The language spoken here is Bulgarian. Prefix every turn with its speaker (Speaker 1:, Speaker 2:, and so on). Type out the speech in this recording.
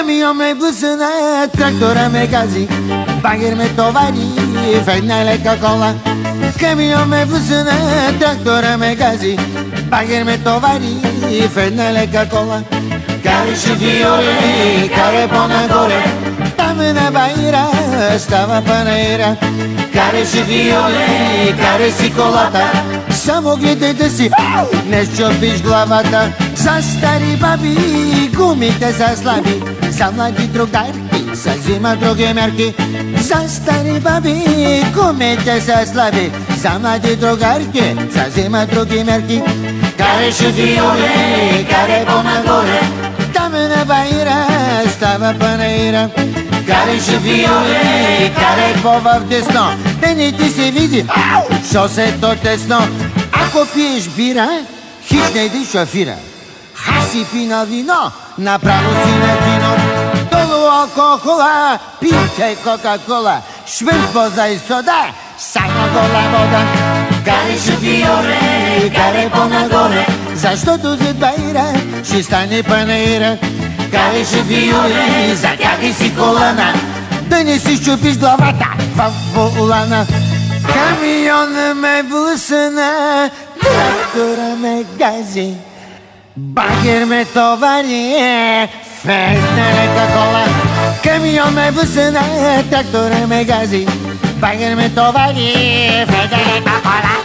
Speaker 1: Камион ме блъсна, трактора ме гази, багер ме товари в една лека кола. Камион ме блъсна, трактора ме гази, багер ме товари в една лека кола. Караше виоли, каре по-нагоре, там на Баира става панаира. Караше виоли, каре си колата, само гледайте си, не щупиш главата. За стари баби гумите са слаби, за млади другарки са взима други мерки. За стари баби гумите са слаби, за млади другарки са взима други мерки. Кареше виоли, каре по-нагоре, там на Баира става панаира. Кареше виоли, каре по-вдесно, да не ти се види шосето тесно. Ако пиеш бира, хич не иди шофира. Аз си пинал вино, направо си на кино. Долу алкохола, пийте кока-кола, швърх боза и сода, само гола вода. Кареше виоли, каре по-нагоре, защото зад Баира ще стане панаира. Кареше виоли, затягай си колана, да не си щупиш главата в волана. Камион ме блъсна, трактора ме гази, багер ме товари в една лека кола. Камион ме блъсна, трактора ме гази, багер ме товари в една лека кола.